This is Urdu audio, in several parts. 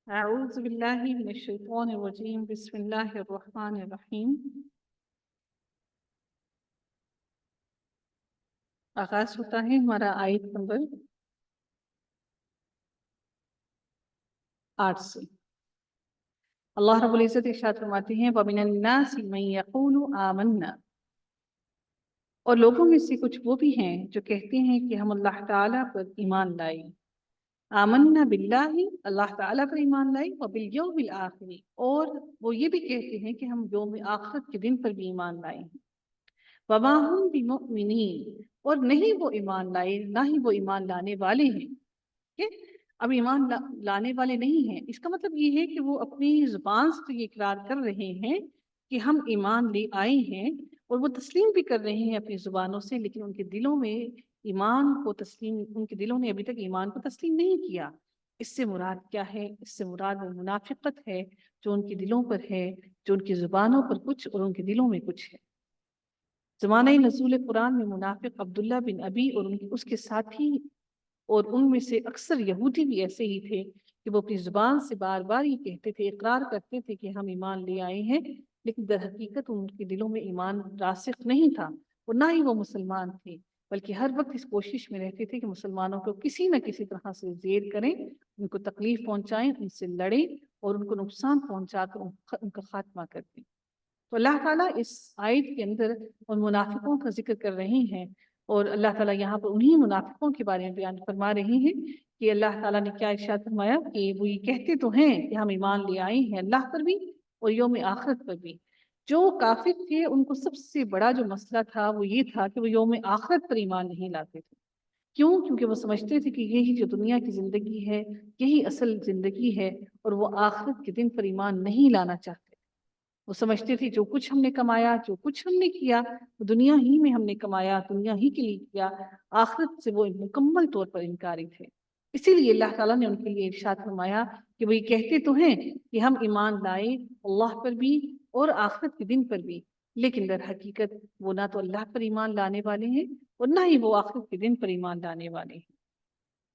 أعوذ بالله من الشيطان الرجيم بسم الله الرحمن الرحیم۔ آغاز ہوتا ہے ہمارا آیت نمبر 8 سے۔ اللہ رب العزت ارشاد فرماتے ہیں وَمِنَ النَّاسِ مَن يَقُولُ آمَنَّا، اور لوگوں میں سے کچھ وہ بھی ہیں جو کہتے ہیں کہ ہم اللہ تعالیٰ پر ایمان لائے۔ آمنا باللہ، اللہ تعالیٰ پر ایمان لائے، وبالیوم الآخر، اور وہ یہ بھی کہتے ہیں کہ ہم یوم آخرت کے دن پر بھی ایمان لائے ہیں۔ وما ہم بمؤمنین، اور نہیں وہ ایمان لائے، نہ ہی وہ ایمان لانے والے ہیں۔ کہ اب ایمان لانے والے نہیں ہیں، اس کا مطلب یہ ہے کہ وہ اپنی زبان سے تو یہ اقرار کر رہے ہیں کہ ہم ایمان لے آئے ہیں، اور وہ تسلیم بھی کر رہے ہیں اپنی زبانوں سے، لیکن ان کے دلوں میں ایمان کو تسلیم، ان کے دلوں نے ابھی تک ایمان کو تسلیم نہیں کیا۔ اس سے مراد کیا ہے؟ اس سے مراد وہ منافقت ہے جو ان کے دلوں پر ہے، جو ان کی زبانوں پر کچھ اور ان کے دلوں میں کچھ ہے۔ زمانہ نزول قرآن میں منافق عبداللہ بن ابی اور اس کے ساتھی، اور ان میں سے اکثر یہودی بھی ایسے ہی تھے کہ وہ اپنی زبان سے بار بار یہ کہتے تھے، اقرار کرتے تھے کہ ہم ایمان لے آئے ہیں، لیکن در حقیقت ان کے دلوں میں ایمان راسخ نہیں تھا، اور نہ ہی وہ مسلمان تھے، بلکہ ہر وقت اس کوشش میں رہتے تھے کہ مسلمانوں کو کسی نہ کسی طرح سے زیر کریں، ان کو تکلیف پہنچائیں، ان سے لڑیں اور ان کو نقصان پہنچا کر ان کا خاتمہ کر دیں۔ تو اللہ تعالیٰ اس آیت کے اندر ان منافقوں کا ذکر کر رہے ہیں، اور اللہ تعالیٰ یہاں پر انہی منافقوں کے بارے میں بیان فرما رہے ہیں کہ اللہ تعالیٰ نے کیا ارشاد فرمایا کہ وہ یہ کہتے تو ہیں کہ ہم ایمان لے آئے ہیں اللہ پر بھی اور یوم آخرت پر بھی۔ جو کافر تھے ان کو سب سے بڑا جو مسئلہ تھا وہ یہ تھا کہ وہ یوم آخرت پر ایمان نہیں لاتے تھے۔ کیوں؟ کیونکہ وہ سمجھتے تھے کہ یہی جو دنیا کی زندگی ہے یہی اصل زندگی ہے، اور وہ آخرت کے دن پر ایمان نہیں لانا چاہتے۔ وہ سمجھتے تھے جو کچھ ہم نے کمایا، جو کچھ ہم نے کیا، وہ دنیا ہی میں ہم نے کمایا، دنیا ہی کے لیے کیا، آخرت سے وہ مکمل طور پر انکاری تھے۔ اسی لیے اللہ تعالیٰ نے ان کے لیے ارشاد فرمایا کہ وہ یہ کہتے تو ہیں کہ ہم ایمان لائے اللہ پر بھی اور آخرت کے دن پر بھی، لیکن در حقیقت وہ نہ تو اللہ پر ایمان لانے والے ہیں اور نہ ہی وہ آخرت کے دن پر ایمان لانے والے ہیں۔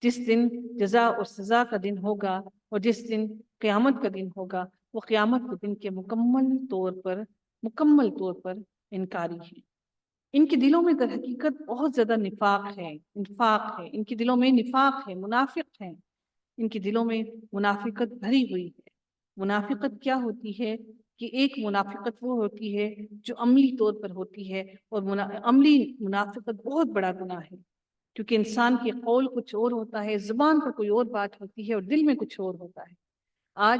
جس دن جزا اور سزا کا دن ہوگا اور جس دن قیامت کا دن ہوگا، وہ قیامت کے دن کے مکمل طور پر انکاری ہیں۔ ان کے دلوں میں در حقیقت بہت زیادہ نفاق ہے، ان کے دلوں میں نفاق ہے، منافق ہیں، ان کے دلوں میں منافقت بھری ہوئی ہے۔ منافقت کیا ہوتی ہے کہ ایک منافقت وہ ہوتی ہے جو عملی طور پر ہوتی ہے، اور عملی منافقت بہت بڑا گناہ ہے، کیونکہ انسان کے قول کچھ اور ہوتا ہے، زبان پر کوئی اور بات ہوتی ہے اور دل میں کچھ اور ہوتا ہے۔ آج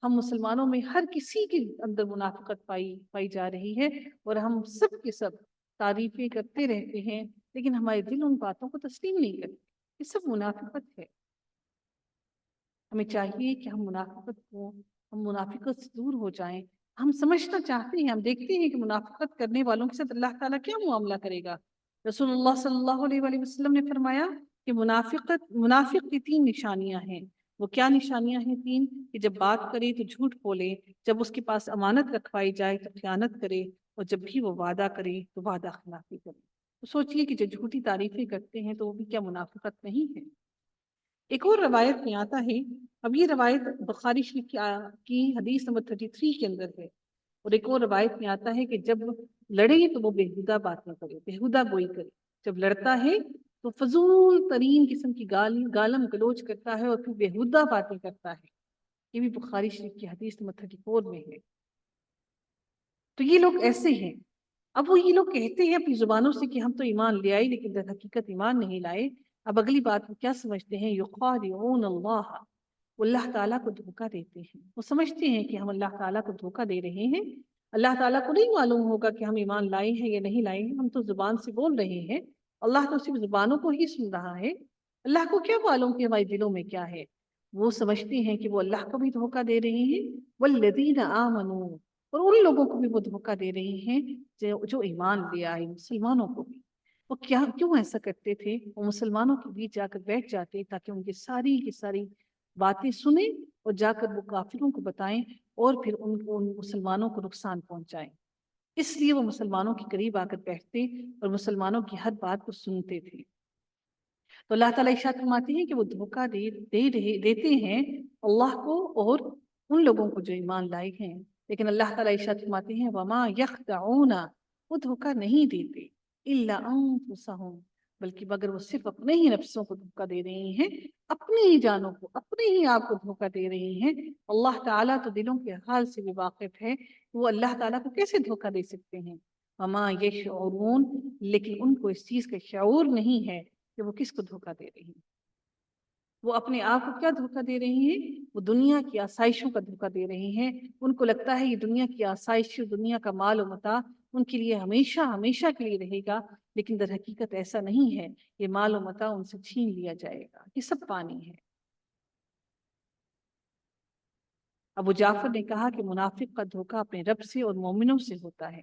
ہم مسلمانوں میں ہر کسی کے اندر منافقت پائی جا رہی ہے، اور ہم سب کے سب تعریفیں کرتے رہتے ہیں، لیکن ہمارے دل ان باتوں کو تسلیم نہیں کرتے۔ یہ سب منافقت ہے۔ ہمیں چاہیے کہ ہم منافقت سے دور ہو جائیں۔ ہم سمجھنا چاہتے ہیں، ہم دیکھتے ہیں کہ منافقت کرنے والوں کے ساتھ اللہ تعالیٰ کیا معاملہ کرے گا۔ رسول اللہ صلی اللہ علیہ وآلہ وسلم نے فرمایا کہ منافق کی 3 نشانیاں ہیں۔ وہ کیا نشانیاں ہیں 3؟ کہ جب بات کرے تو جھوٹ بولے، جب اس کے پاس امانت رکھوائی جائے تو خیانت کرے، اور جب بھی وہ وعدہ کرے تو وعدہ خلافی کرے۔ تو سوچئے کہ جو جھوٹی تعریفیں کرتے ہیں تو وہ بھی کیا منافقت نہیں ہے؟ ایک اور روایت میں آتا ہے، اب یہ روایت بخاری شریف کی حدیث نمبر 33 کے اندر ہے، اور ایک اور روایت میں آتا ہے کہ جب لڑے تو وہ بےہودہ باتیں کرے، بےہودہ گوئی کرے۔ جب لڑتا ہے تو فضول ترین قسم کی گالم گلوچ کرتا ہے اور پھر بےہودہ باتیں کرتا ہے۔ یہ بھی بخاری شریف کی حدیث نمبر 34 میں ہے۔ تو یہ لوگ ایسے ہیں۔ اب یہ لوگ کہتے ہیں اپنی زبانوں سے کہ ہم تو ایمان لے آئے، لیکن در حقیقت ایمان نہیں لائے۔ اب اگلی بات وہ کیا سمجھتے ہیں؟ یخادعون اللہ، وہ اللہ تعالیٰ کو دھوکہ دیتے ہیں۔ وہ سمجھتے ہیں کہ ہم اللہ تعالیٰ کو دھوکہ دے رہے ہیں۔ اللہ تعالیٰ کو نہیں معلوم ہوگا کہ ہم ایمان لائے ہیں یا نہیں لائے ہیں، ہم تو زبان سے بول رہے ہیں، اللہ تو صرف زبانوں کو ہی سن رہا ہے۔ اللہ کو کیا معلوم کہ ہمارے دلوں میں کیا ہے؟ وہ سمجھتے ہیں کہ وہ اللہ کو بھی دھوکہ دے رہے ہیں، والذین آمنوا، اور ان لوگوں کو بھی وہ دھوکہ دے رہے ہیں جو ایمان لے آئے، مسلمانوں کو بھی۔ وہ کیوں ایسا کرتے تھے؟ وہ مسلمانوں کے بیچ جا کر بیٹھ جاتے تاکہ ان کی ساری کی ساری باتیں سنیں اور جا کر وہ کافروں کو بتائیں، اور پھر ان مسلمانوں کو نقصان پہنچائیں۔ اس لیے وہ مسلمانوں کے قریب آ کر بیٹھتے اور مسلمانوں کی ہر بات کو سنتے تھے۔ تو اللہ تعالیٰ ارشاد فرماتے ہیں کہ وہ دھوکہ دیتے ہیں اللہ کو اور ان لوگوں کو جو ایمان لائے ہیں، لیکن اللہ تعالیٰ ارشاد فرماتے ہیں وما یخدعون، وہ دھوکہ نہیں دیتے الا انفسہم، بلکہ مگر وہ صرف اپنے ہی نفسوں کو دھوکہ دے رہی ہیں، اپنی ہی جانوں کو، اپنے ہی آپ کو دھوکہ دے رہی ہیں۔ اللہ تعالیٰ تو دلوں کے حال سے بھی واقف ہے، وہ اللہ تعالیٰ کو کیسے دھوکہ دے سکتے ہیں؟ وما یشعرون، لیکن ان کو اس چیز کا شعور نہیں ہے کہ وہ کس کو دھوکہ دے رہی ہیں۔ وہ اپنے آپ کو کیا دھوکہ دے رہی ہیں؟ وہ دنیا کی آسائشوں کا دھوکہ دے رہی ہیں۔ ان کو لگتا ہے یہ دنیا کی آسائش، دنیا کا مال و متاع ان کے لیے ہمیشہ ہمیشہ کے لیے رہے گا، لیکن در حقیقت ایسا نہیں ہے۔ یہ مال و متاع ان سے چھین لیا جائے گا، یہ سب پانی ہے۔ ابو جعفر نے کہا کہ منافق کا دھوکہ اپنے رب سے اور مومنوں سے ہوتا ہے،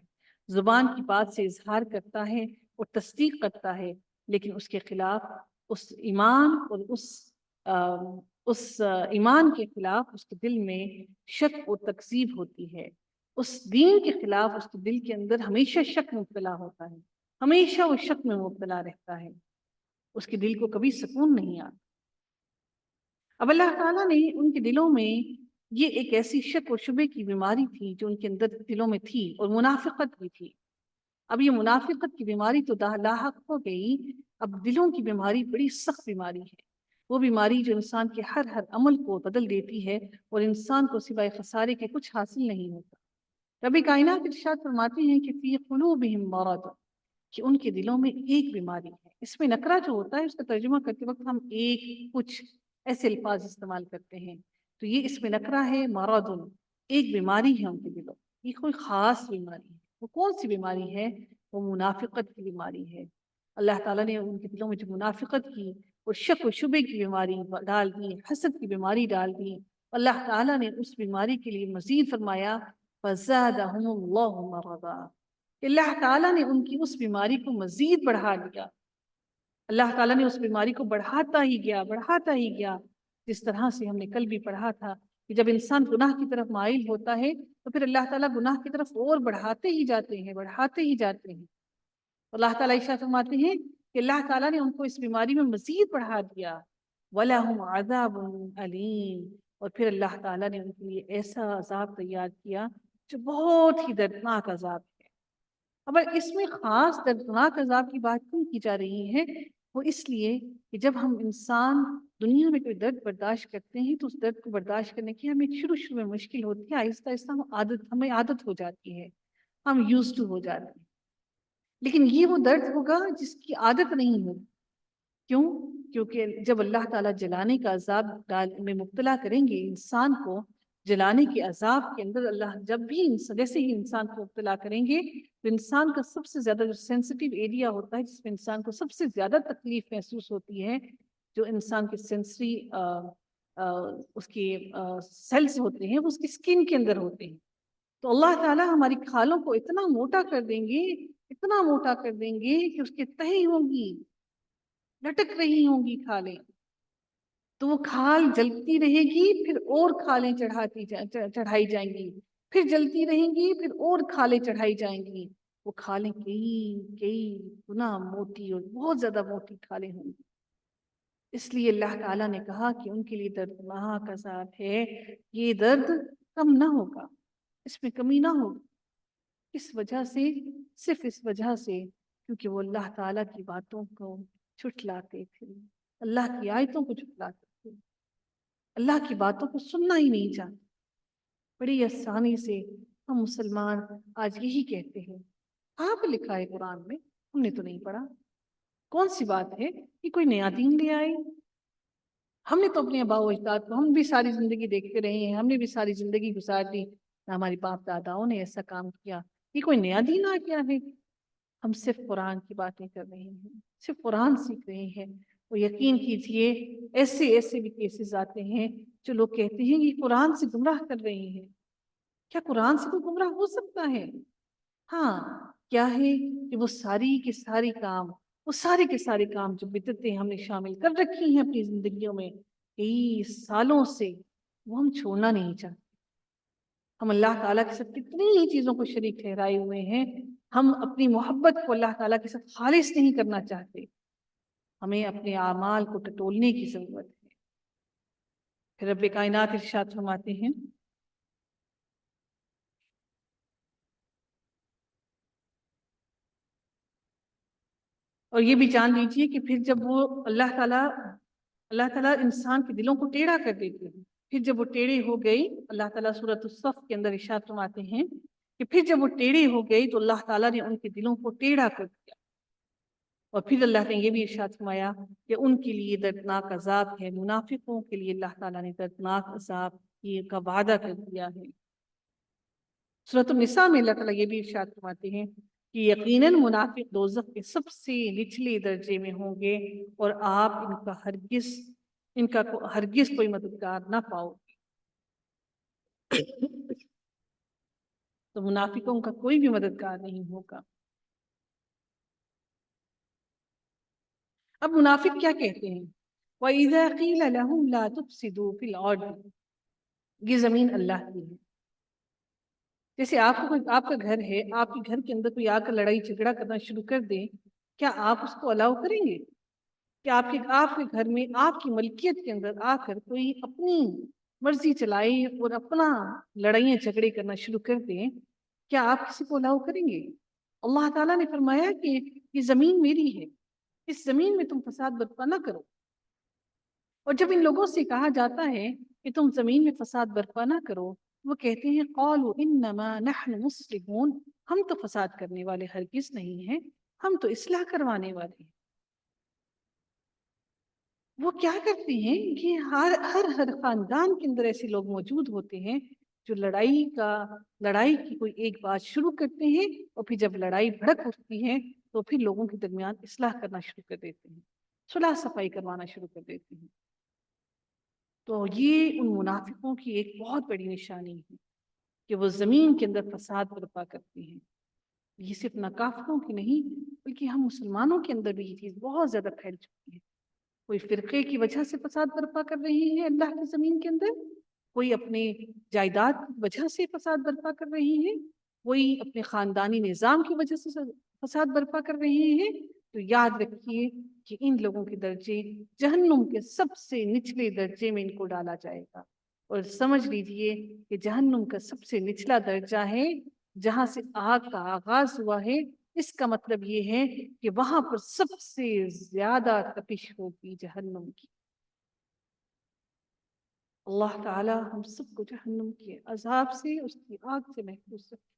زبان کی بات سے اظہار کرتا ہے اور تصدیق کرتا ہے، لیکن اس کے خلاف اس ایمان اور اس ایمان کے خلاف اس کے دل میں شک اور تکذیب ہوتی ہے، اس دین کے خلاف اس کے دل کے اندر ہمیشہ شک مبتلا ہوتا ہے، ہمیشہ وہ شک میں مبتلا رہتا ہے، اس کے دل کو کبھی سکون نہیں آتا۔ اب اللہ تعالیٰ نے ان کے دلوں میں یہ ایک ایسی شک و شبے کی بیماری تھی جو ان کے اندر دلوں میں تھی، اور منافقت بھی تھی۔ اب یہ منافقت کی بیماری تو لاحق ہو گئی، اب دلوں کی بیماری بڑی سخت بیماری ہے، وہ بیماری جو انسان کے ہر عمل کو بدل دیتی ہے اور انسان کو سوائے خسارے کے کچھ حاصل نہیں ہوتا۔ رب کائنات ارشاد فرماتے ہیں کہ فی قلوبہم مرض، کہ ان کے دلوں میں ایک بیماری ہے۔ اس میں نکرہ جو ہوتا ہے اس کا ترجمہ کرتے وقت ہم ایک، کچھ ایسے الفاظ استعمال کرتے ہیں، تو یہ اس میں نکرہ ہے، مرض، ایک بیماری ہے ان کے دلوں، یہ کوئی خاص بیماری ہے۔ وہ کون سی بیماری ہے؟ وہ منافقت کی بیماری ہے۔ اللہ تعالیٰ نے ان کے دلوں میں جو منافقت کی اور شک و شبے کی بیماری ڈال دی، حسد کی بیماری ڈال دی، اللہ تعالیٰ نے اس بیماری کے لیے مزید فرمایا فَزَادَهُمُ اللَّهُ مَرَضًا، کہ اللہ تعالیٰ نے ان کی اس بیماری کو مزید بڑھا دیا۔ اللہ تعالیٰ نے اس بیماری کو بڑھاتا ہی گیا، بڑھاتا ہی گیا، جس طرح سے ہم نے کل بھی پڑھا تھا کہ جب انسان گناہ کی طرف مائل ہوتا ہے تو پھر اللہ تعالیٰ گناہ کی طرف اور بڑھاتے ہی جاتے ہیں، بڑھاتے ہی جاتے ہیں۔ اللہ تعالیٰ ارشاد فرماتے ہیں کہ اللہ تعالیٰ نے ان کو اس بیماری میں مزید بڑھا دیا، وَلَهُمْ عَذَابٌ أَلِيمٌ، اور پھر اللہ تعالیٰ نے ان کے لیے ایسا عذاب تیار کیا جو بہت ہی دردناک عذاب ہے۔ اب اس میں خاص دردناک عذاب کی بات کیوں کی جا رہی ہے؟ وہ اس لیے کہ جب ہم انسان دنیا میں کوئی درد برداشت کرتے ہیں تو اس درد کو برداشت کرنے کی ہمیں شروع میں مشکل ہوتی ہے، آہستہ آہستہ ہمیں عادت ہو جاتی ہے، ہم یوز ٹو ہو جاتے ہیں۔ لیکن یہ وہ درد ہوگا جس کی عادت نہیں ہوگی۔ کیوں؟ کیونکہ جب اللہ تعالیٰ جلانے کا عذاب میں مبتلا کریں گے انسان کو، جلانے کے عذاب کے اندر اللہ جب بھی جیسے ہی انسان کو مبتلا کریں گے تو انسان کا سب سے زیادہ جو سینسٹیو ایریا ہوتا ہے، جس میں انسان کو سب سے زیادہ تکلیف محسوس ہوتی ہے، جو انسان کے سینسری اس کے سیلز ہوتے ہیں، وہ اس کی سکن کے اندر ہوتے ہیں، تو اللہ تعالیٰ ہماری کھالوں کو اتنا موٹا کر دیں گے، اتنا موٹا کر دیں گے کہ اس کے تہی ہوں گی، لٹک رہی ہوں گی کھالیں، تو وہ کھال جلتی رہے گی، پھر اور کھالیں چڑھائی جائیں گی، پھر جلتی رہیں گی، پھر اور کھالیں چڑھائی جائیں گی، وہ کھالیں کئی گنا موٹی اور بہت زیادہ موٹی کھالیں ہوں گی۔ اس لیے اللہ تعالیٰ نے کہا کہ ان کے لیے دردناک عذاب ہے، یہ درد کم نہ ہوگا، اس میں کمی نہ ہوگی۔ اس وجہ سے، صرف اس وجہ سے کیونکہ وہ اللہ تعالیٰ کی باتوں کو چھٹلاتے تھے، اللہ کی آیتوں کو چھٹلاتے تھے، اللہ کی باتوں کو سننا ہی نہیں چاہتے۔ بڑی آسانی سے ہم مسلمان آج یہی کہتے ہیں، کہاں پہ لکھا ہے قرآن میں؟ ہم نے تو نہیں پڑھا، کون سی بات ہے کہ کوئی نیا دین لے آئے؟ ہم نے تو اپنے آباء و اجداد کو، ہم بھی ساری زندگی دیکھتے رہے ہیں، ہم نے بھی ساری زندگی گزار دی، ہمارے باپ داداؤں نے ایسا کام کیا، یہ کوئی نیا دین آ گیا ہے؟ ہم صرف قرآن کی باتیں کر رہے ہیں، صرف قرآن سیکھ رہے ہیں۔ اور یقین کیجئے ایسے بھی کیسز آتے ہیں جو لوگ کہتے ہیں کہ قرآن سے گمراہ کر رہے ہیں۔ کیا قرآن سے کوئی گمراہ ہو سکتا ہے؟ ہاں، کیا ہے کہ وہ ساری کے سارے کام جو بدعتیں ہم نے شامل کر رکھی ہیں اپنی زندگیوں میں کئی سالوں سے، وہ ہم چھوڑنا نہیں چاہتے۔ ہم اللہ تعالیٰ کے ساتھ کتنی ہی چیزوں کو شریک ٹھہرائے ہوئے ہیں، ہم اپنی محبت کو اللہ تعالیٰ کے ساتھ خالص نہیں کرنا چاہتے۔ ہمیں اپنے اعمال کو ٹٹولنے کی ضرورت ہے۔ پھر رب کائنات ارشاد فرماتے ہیں اور یہ بھی جان لیجیے کہ پھر جب وہ اللہ تعالیٰ انسان کے دلوں کو ٹیڑھا کر دیتے ہیں، پھر جب وہ ٹیڑھی ہو گئی، اللہ تعالیٰ سورۃ الصف کے اندر ارشاد فرماتے ہیں کہ پھر جب وہ ٹیڑھی ہو گئی تو اللہ تعالیٰ نے ان کے دلوں کو ٹیڑھا کر دیا، اور پھر اللہ نے یہ بھی ارشاد فرمایا کہ ان کے لیے دردناک عذاب ہے، منافقوں کے لیے اللہ تعالیٰ نے دردناک عذاب کا وعدہ کر دیا ہے۔ سورۃ النساء میں اللہ تعالیٰ یہ بھی ارشاد فرماتے ہیں کہ یقیناً منافق دوزخ کے سب سے نچلے درجے میں ہوں گے اور آپ ان کا ہرگز کوئی مددگار نہ پاؤ گے۔ تو منافقوں کا کوئی بھی مددگار نہیں ہوگا۔ اب منافق کیا کہتے ہیں؟ وَإِذَا قِيلَ لَهُمْ لَا تُفْسِدُوا فِي الْأَرْضِ، یہ زمین اللہ کی ہے۔ جیسے آپ کا گھر ہے، آپ کے گھر کے اندر کوئی آ کر لڑائی جھگڑا کرنا شروع کر دے، کیا آپ اس کو الاؤ کریں گے؟ کہ آپ کے گھر میں آپ کی ملکیت کے اندر آ کر کوئی اپنی مرضی چلائے اور اپنا لڑائیاں جھگڑے کرنا شروع کر دیں، کیا آپ کسی کو الاؤ کریں گے؟ اللہ تعالیٰ نے فرمایا کہ یہ زمین میری ہے، اس زمین میں تم فساد برپا نہ کرو۔ اور جب ان لوگوں سے کہا جاتا ہے کہ تم زمین میں فساد برپا نہ کرو، وہ کہتے ہیں قالوا انما نحن مصلحون، ہم تو فساد کرنے والے ہرگز نہیں ہیں، ہم تو اصلاح کروانے والے ہیں۔ وہ کیا کرتے ہیں کہ ہر خاندان کے اندر ایسے لوگ موجود ہوتے ہیں جو لڑائی کی کوئی ایک بات شروع کرتے ہیں، اور پھر جب لڑائی بھڑک اٹھتی ہے تو پھر لوگوں کے درمیان اصلاح کرنا شروع کر دیتے ہیں، صلح صفائی کروانا شروع کر دیتے ہیں۔ تو یہ ان منافقوں کی ایک بہت بڑی نشانی ہے کہ وہ زمین کے اندر فساد برپا کرتے ہیں۔ یہ صرف نہ کافروں کی نہیں بلکہ ہم مسلمانوں کے اندر بھی یہ چیز بہت زیادہ پھیل چکی ہے۔ کوئی فرقے کی وجہ سے فساد برپا کر رہی ہے اللہ کی زمین کے اندر، کوئی اپنے جائیداد کی وجہ سے فساد برپا کر رہی ہے، کوئی اپنے خاندانی نظام کی وجہ سے فساد برپا کر رہی ہے، تو یاد رکھیے کہ ان لوگوں کے درجے جہنم کے سب سے نچلے درجے میں ان کو ڈالا جائے گا۔ اور سمجھ لیجئے کہ جہنم کا سب سے نچلا درجہ ہے جہاں سے آگ کا آغاز ہوا ہے، اس کا مطلب یہ ہے کہ وہاں پر سب سے زیادہ تپش ہوگی جہنم کی۔ اللہ تعالی ہم سب کو جہنم کے عذاب سے، اس کی آگ سے محفوظ رکھے۔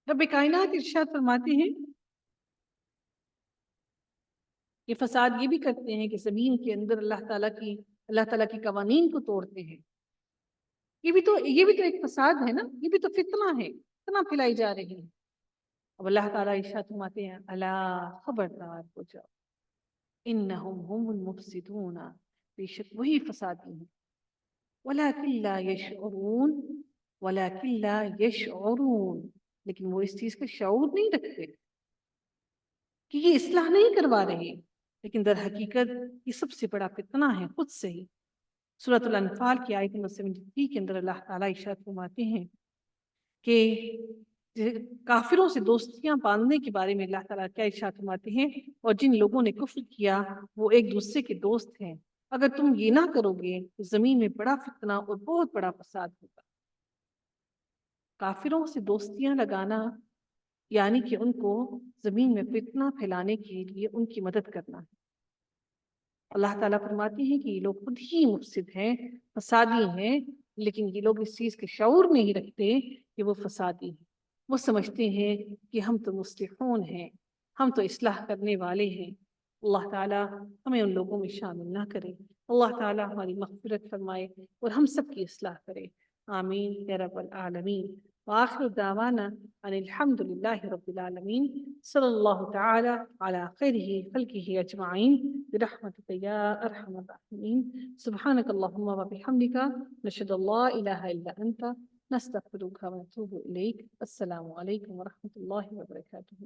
رب کائنات ارشاد فرماتے ہیں یہ فساد یہ بھی کرتے ہیں کہ زمین کے اندر اللہ تعالیٰ کی قوانین کو توڑتے ہیں۔ یہ بھی تو ایک فساد ہے نا، یہ بھی تو فتنہ ہے، فتنہ پھیلائی جا رہی ہے۔ اب اللہ تعالیٰ ارشاد فرماتے ہیں الا خبردار ہو جاؤ، انہم هم المفسدون، بے شک وہی فسادی ہیں، ولکن لا یشعرون، ولکن لا یشعرون، لیکن وہ اس چیز کا شعور نہیں رکھتے کہ یہ اصلاح نہیں کروا رہے، لیکن در حقیقت یہ سب سے بڑا فتنہ ہے خود سے ہی۔ سورۃ الانفال کی آیت نمبر 73 کے اندر اللہ تعالیٰ ارشاد فرماتے ہیں کہ کافروں سے دوستیاں باندھنے کے بارے میں اللہ تعالیٰ کیا ارشاد فرماتے ہیں، اور جن لوگوں نے کفر کیا وہ ایک دوسرے کے دوست ہیں، اگر تم یہ نہ کرو گے تو زمین میں بڑا فتنہ اور بہت بڑا فساد ہوگا۔ کافروں سے دوستیاں لگانا یعنی کہ ان کو زمین میں فتنہ پھیلانے کے لیے ان کی مدد کرنا ہے۔ اللہ تعالیٰ فرماتے ہیں کہ یہ لوگ خود ہی مفسد ہیں، فسادی ہیں، لیکن یہ لوگ اس چیز کے شعور نہیں رکھتے کہ وہ فسادی ہیں۔ وہ سمجھتے ہیں کہ ہم تو مصلحون ہیں، ہم تو اصلاح کرنے والے ہیں۔ اللہ تعالیٰ ہمیں ان لوگوں میں شامل نہ کرے۔ اللہ تعالیٰ ہماری مغفرت فرمائے اور ہم سب کی اصلاح کرے۔ آمین یا رب العالمین۔ وآخر دعوانا ان الحمد لله رب العالمين، صلی اللہ تعالی علی خیرہ خلقہ اجمعین برحمتک یا ارحم الراحمین۔ سبحانک اللہم وبحمدک، نشہد ان لا الہ الا انت، نستغفرک ونتوب الیک۔ السلام علیکم ورحمۃ اللہ وبرکاتہ۔